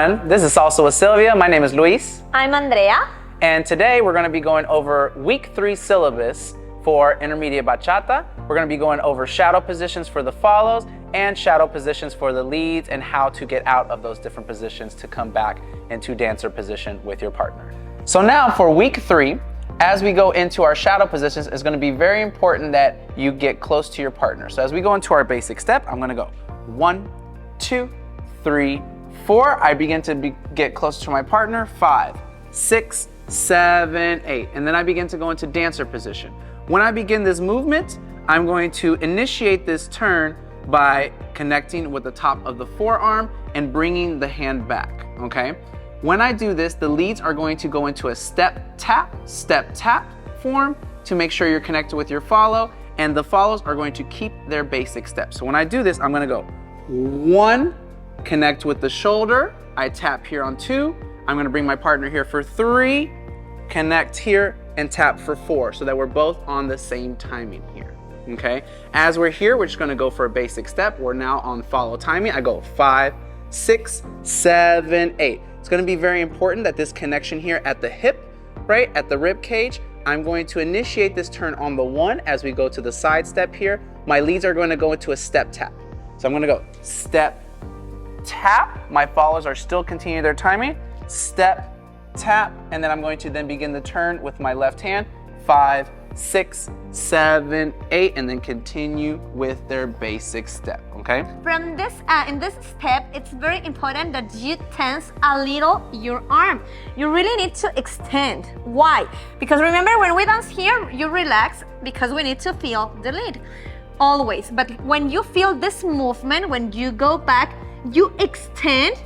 everyone, this is Salsa with Silvia. My name is Luis. I'm Andrea. And today we're going to be going over week 3 syllabus for intermediate bachata. We're going to be going over shadow positions for the follows and shadow positions for the leads and how to get out of those different positions to come back into dancer position with your partner. So now for week 3, as we go into our shadow positions, it's going to be very important that you get close to your partner. So as we go into our basic step, I'm going to go 1, 2, 3, 4. I begin to get close to my partner. 5, 6, 7, 8. And then I begin to go into dancer position. When I begin this movement, I'm going to initiate this turn by connecting with the top of the forearm and bringing the hand back, okay? When I do this, the leads are going to go into a step tap form to make sure you're connected with your follow, and the follows are going to keep their basic steps. So when I do this, I'm gonna go 1, connect with the shoulder, I tap here on 2, I'm gonna bring my partner here for 3, connect here, and tap for 4, so that we're both on the same timing here, okay? As we're here, we're just gonna go for a basic step. We're now on follow timing. I go 5, 6, 7, 8. It's gonna be very important that this connection here at the hip, right, at the rib cage, I'm going to initiate this turn on the 1 as we go to the side step here. My leads are gonna go into a step tap. So I'm gonna go step, tap. My follows are still continuing their timing. Step, tap, and then I'm going to then begin the turn with my left hand. 5, 6, 7, 8, and then continue with their basic step, okay? From this, in this step, it's very important that you tense a little your arm. You really need to extend. Why? Because remember, when we dance here, you relax because we need to feel the lead, always. But when you feel this movement, when you go back, you extend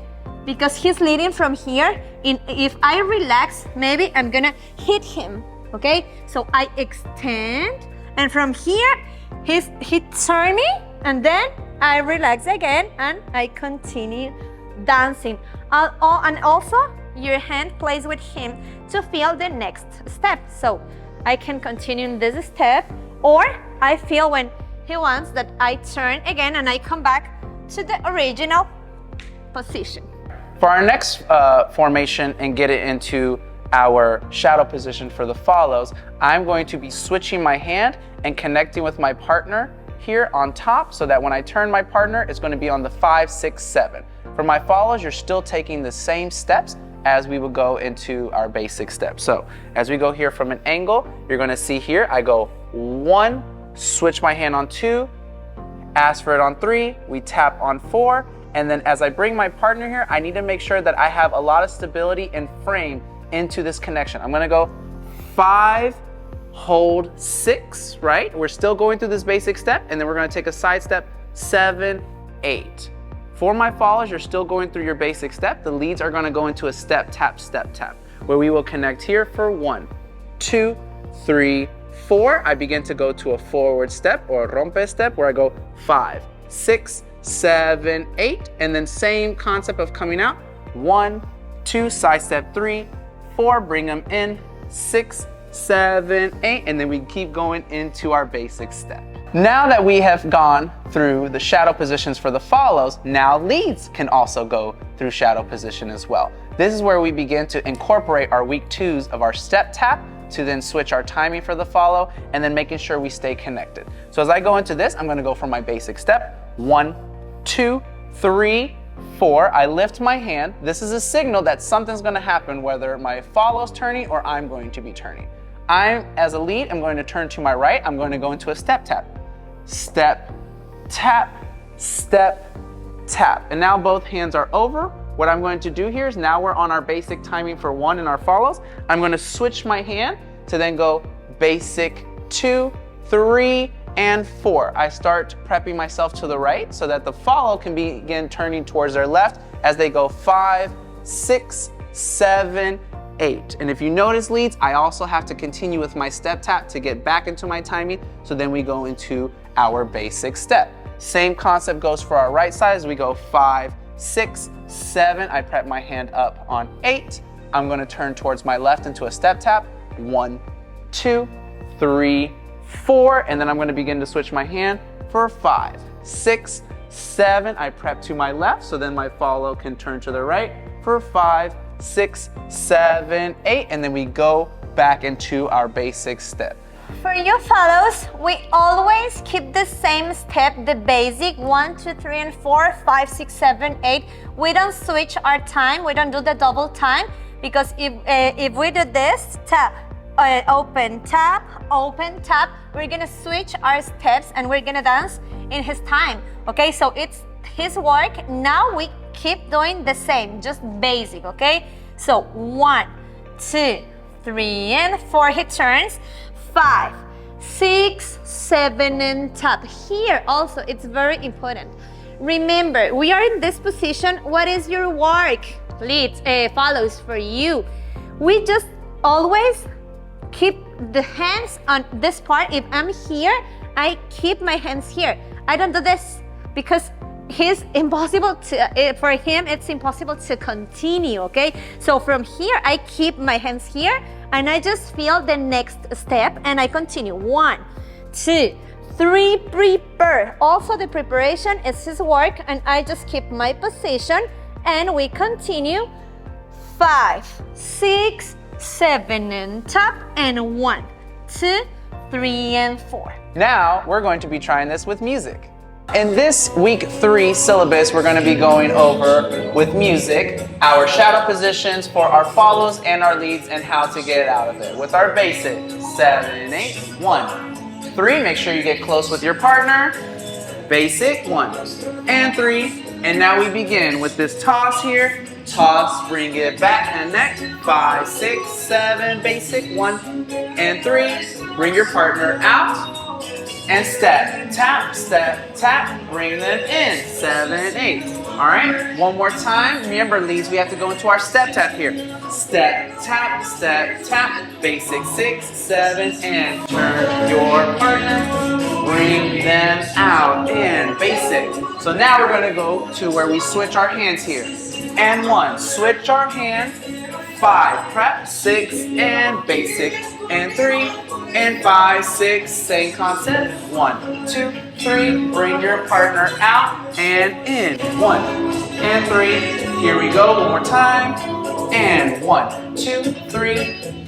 because he's leading from here. If I relax, maybe I'm gonna hit him, okay? So I extend, and from here, he turns me, and then I relax again, and I continue dancing. And also, your hand plays with him to feel the next step. So I can continue in this step, or I feel when he wants that I turn again and I come back to the original position. For our next formation and get it into our shadow position for the follows, I'm going to be switching my hand and connecting with my partner here on top so that when I turn my partner, it's going to be on the 5, 6, 7. For my follows, you're still taking the same steps as we will go into our basic steps. So as we go here from an angle, you're going to see here, I go 1, switch my hand on 2, ask for it on 3, we tap on 4, and then as I bring my partner here, I need to make sure that I have a lot of stability and frame into this connection. I'm gonna go 5, hold 6, right? We're still going through this basic step, and then we're gonna take a side step, 7, 8. For my follows, you're still going through your basic step. The leads are gonna go into a step, tap, where we will connect here for 1, 2, 3, 4. I begin to go to a forward step or a rompe step where I go 5, 6, 7, 8, and then same concept of coming out. 1, 2, side step 3, 4, bring them in, 6, 7, 8, and then we keep going into our basic step. Now that we have gone through the shadow positions for the follows, now leads can also go through shadow position as well. This is where we begin to incorporate our week 2s of our step tap to then switch our timing for the follow and then making sure we stay connected. So as I go into this, I'm gonna go for my basic step. 1, 2, 3, 4. I lift my hand. This is a signal that something's gonna happen, whether my follow's turning or I'm going to be turning. As a lead, I'm going to turn to my right. I'm going to go into a step tap. Step, tap, step, tap. And now both hands are over. What I'm going to do here is now we're on our basic timing for 1 in our follows. I'm going to switch my hand to then go basic 2, 3, and 4. I start prepping myself to the right so that the follow can begin turning towards their left as they go 5, 6, 7, 8. And if you notice leads, I also have to continue with my step tap to get back into my timing. So then we go into our basic step. Same concept goes for our right side as we go 5, 6, 7. I prep my hand up on 8. I'm going to turn towards my left into a step tap. 1, 2, 3, 4, and then I'm going to begin to switch my hand for 5, 6, 7. I prep to my left, so then my follow can turn to the right. for 5, 6, 7, 8, and then we go back into our basic step. For you follows, we always keep the same step, the basic 1, 2, 3, and 4, 5, 6, 7, 8. We don't switch our time. We don't do the double time because if we do this, tap, open, tap, we're gonna switch our steps and we're gonna dance in his time. Okay, so it's his work. Now we keep doing the same, just basic. Okay, so 1, 2, 3, and 4. He turns. 5, 6, 7, and tap. Here also, it's very important. Remember, we are in this position. What is your work? Leads, follows for you. We just always keep the hands on this part. If I'm here, I keep my hands here. I don't do this because he's impossible to, for him, it's impossible to continue, okay? So from here, I keep my hands here and I just feel the next step and I continue. 1, 2, 3, prepare. Also the preparation is his work and I just keep my position and we continue. 5, 6, 7, and tap, and 1, 2, 3, and 4. Now, we're going to be trying this with music. In this week 3 syllabus, we're going to be going over with music, our shadow positions for our follows and our leads and how to get out of it. With our basic 7, 8, 1, 3, make sure you get close with your partner. Basic 1 and 3. And now we begin with this toss here. Toss, bring it back, connect. 5, 6, 7, basic 1 and 3. Bring your partner out. And step, tap, bring them in. 7, 8. All right, one more time. Remember, leads, we have to go into our step tap here. Step, tap, basic 6, 7, and turn your partner. Bring them out in basic. So now we're gonna go to where we switch our hands here. And 1, switch our hand. 5, prep, 6, and basic, and 3, and 5, 6, same concept. 1, 2, 3, bring your partner out and in. 1 and 3, here we go, one more time. And 1, 2, 3,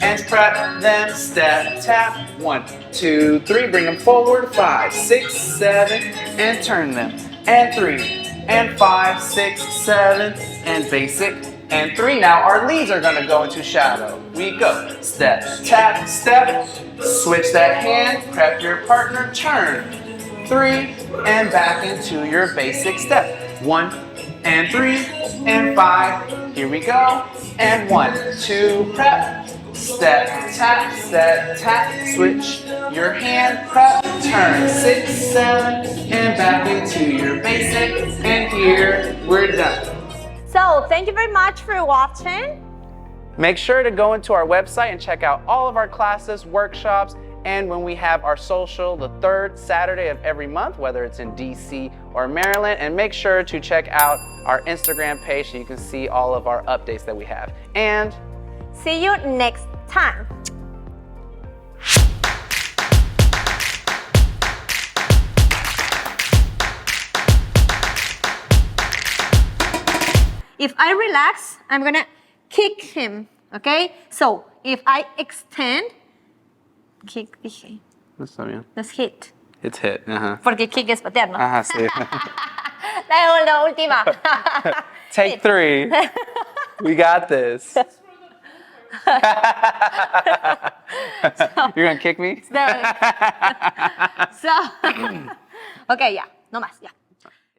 and prep them, step, tap. 1, 2, 3, bring them forward. 5, 6, 7, and turn them. And 3, and 5, 6, 7, and basic. And 3, now our leads are gonna go into shadow. We go, step, tap, step, switch that hand, prep your partner, turn. 3, and back into your basic step. 1, and 3, and 5, here we go. And 1, 2, prep, step, tap, switch your hand, prep, turn. 6, 7, and back into your basic, and here we're done. So thank you very much for watching. Make sure to go into our website and check out all of our classes, workshops, and when we have our social the 3rd Saturday of every month, whether it's in DC or Maryland. And make sure to check out our Instagram page so you can see all of our updates that we have. And see you next time. If I relax, I'm gonna kick him, okay? So, if I extend, kick, dije. Está bien. No es hit. It's hit, Porque kick es patear, ¿no? Ajá, sí. La última. Take 3. We got this. You're gonna kick me? So, okay, ya, no más, ya.